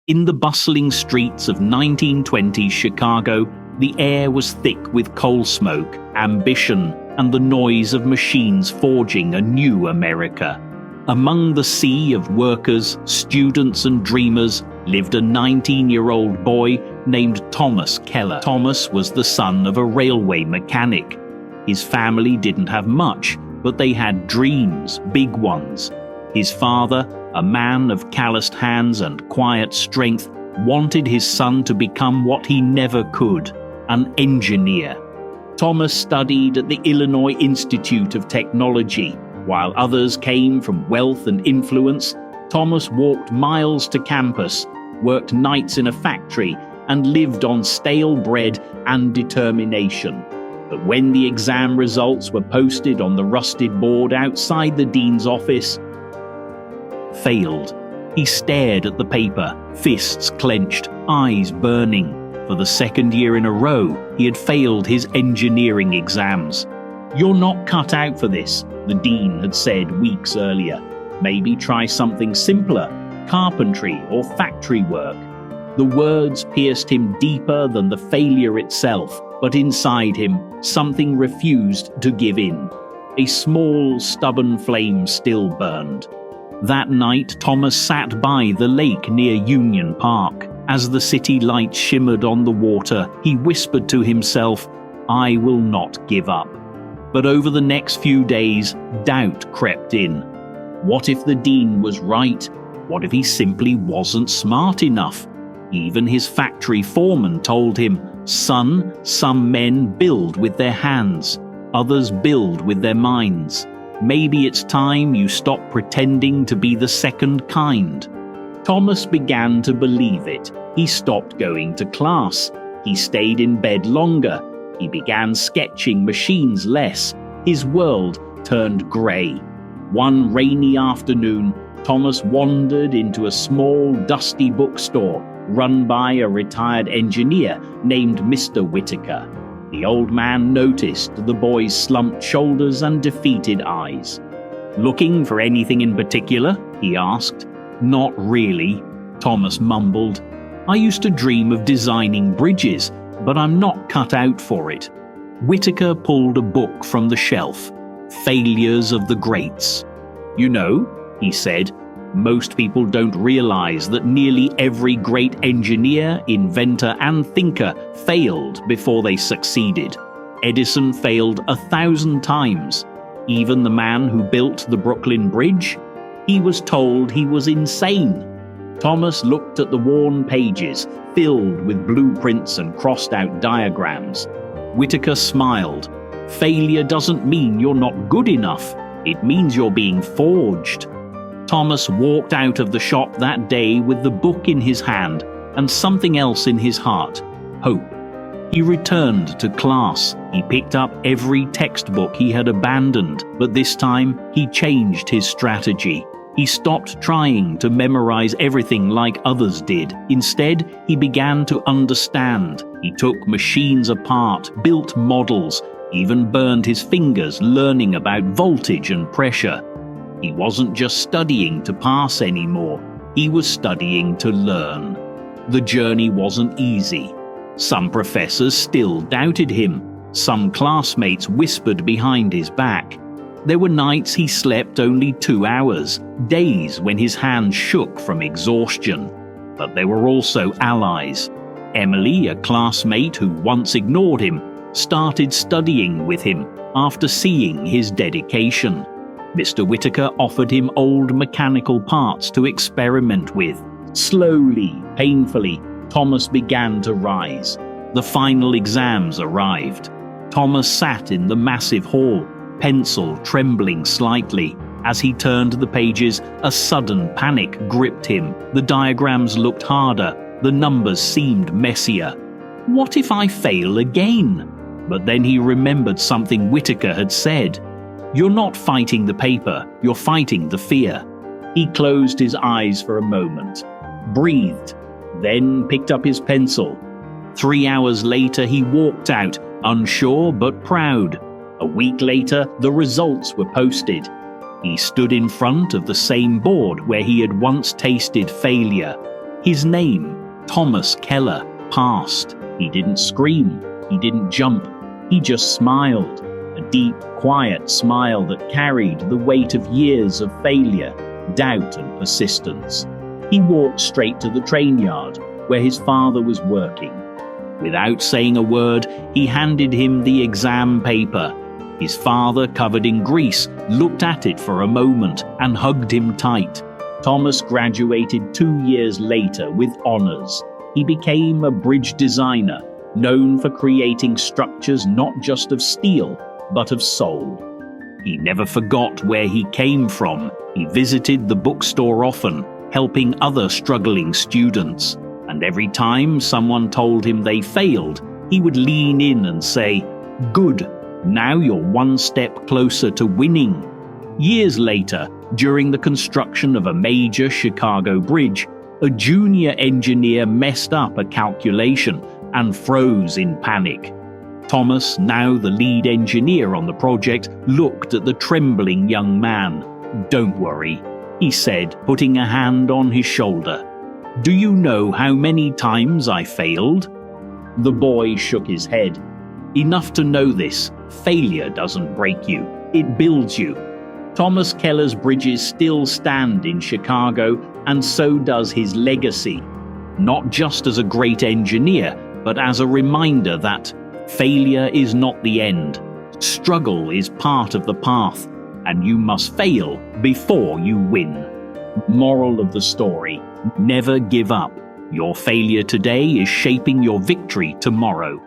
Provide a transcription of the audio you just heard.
In the bustling streets of 1920s Chicago, the air was thick with coal smoke, ambition, and the noise of machines forging a new America. Among the sea of workers, students, and dreamers lived a 19-year-old boy named Thomas Keller. Thomas was the son of a railway mechanic. His family didn't have much, but they had dreams, big ones. His father, a man of calloused hands and quiet strength, wanted his son to become what he never could, an engineer. Thomas studied at the Illinois Institute of Technology. While others came from wealth and influence, Thomas walked miles to campus, worked nights in a factory, and lived on stale bread and determination. But when the exam results were posted on the rusted board outside the dean's office, failed. He stared at the paper, fists clenched, eyes burning. For the second year in a row, he had failed his engineering exams. "You're not cut out for this," the dean had said weeks earlier. "Maybe try something simpler, carpentry or factory work." The words pierced him deeper than the failure itself, but inside him, something refused to give in. A small, stubborn flame still burned. That night, Thomas sat by the lake near Union Park. As the city lights shimmered on the water, he whispered to himself, "I will not give up." But over the next few days, doubt crept in. What if the dean was right? What if he simply wasn't smart enough? Even his factory foreman told him, "Son, some men build with their hands, others build with their minds. Maybe it's time you stop pretending to be the second kind." Thomas began to believe it. He stopped going to class. He stayed in bed longer. He began sketching machines less. His world turned grey. One rainy afternoon, Thomas wandered into a small, dusty bookstore run by a retired engineer named Mr. Whitaker. The old man noticed the boy's slumped shoulders and defeated eyes. "Looking for anything in particular?" he asked. "Not really," Thomas mumbled. "I used to dream of designing bridges, but I'm not cut out for it." Whitaker pulled a book from the shelf, Failures of the Greats. "You know," he said, "most people don't realize that nearly every great engineer, inventor, and thinker failed before they succeeded. Edison failed 1,000 times. Even the man who built the Brooklyn Bridge, he was told he was insane." Thomas looked at the worn pages, filled with blueprints and crossed-out diagrams. Whitaker smiled. "Failure doesn't mean you're not good enough. It means you're being forged." Thomas walked out of the shop that day with the book in his hand and something else in his heart, hope. He returned to class. He picked up every textbook he had abandoned, but this time he changed his strategy. He stopped trying to memorize everything like others did. Instead, he began to understand. He took machines apart, built models, even burned his fingers learning about voltage and pressure. He wasn't just studying to pass anymore. He was studying to learn. The journey wasn't easy. Some professors still doubted him. Some classmates whispered behind his back. There were nights he slept only 2 hours, days when his hands shook from exhaustion. But there were also allies. Emily, a classmate who once ignored him, started studying with him after seeing his dedication. Mr. Whitaker offered him old mechanical parts to experiment with. Slowly, painfully, Thomas began to rise. The final exams arrived. Thomas sat in the massive hall, pencil trembling slightly. As he turned the pages, a sudden panic gripped him. The diagrams looked harder. The numbers seemed messier. What if I fail again? But then he remembered something Whitaker had said. "You're not fighting the paper, you're fighting the fear." He closed his eyes for a moment, breathed, then picked up his pencil. 3 hours later, he walked out, unsure but proud. A week later, the results were posted. He stood in front of the same board where he had once tasted failure. His name, Thomas Keller, passed. He didn't scream. He didn't jump. He just smiled. A deep, quiet smile that carried the weight of years of failure, doubt and persistence. He walked straight to the train yard, where his father was working. Without saying a word, he handed him the exam paper. His father, covered in grease, looked at it for a moment and hugged him tight. Thomas graduated 2 years later with honors. He became a bridge designer, known for creating structures not just of steel, but of soul. He never forgot where he came from. He visited the bookstore often, helping other struggling students. And every time someone told him they failed, he would lean in and say, "Good, now you're one step closer to winning." Years later, during the construction of a major Chicago bridge, a junior engineer messed up a calculation and froze in panic. Thomas, now the lead engineer on the project, looked at the trembling young man. "Don't worry," he said, putting a hand on his shoulder. "Do you know how many times I failed?" The boy shook his head. "Enough to know this: failure doesn't break you, it builds you." Thomas Keller's bridges still stand in Chicago, and so does his legacy. Not just as a great engineer, but as a reminder that failure is not the end. Struggle is part of the path, and you must fail before you win. Moral of the story: never give up. Your failure today is shaping your victory tomorrow.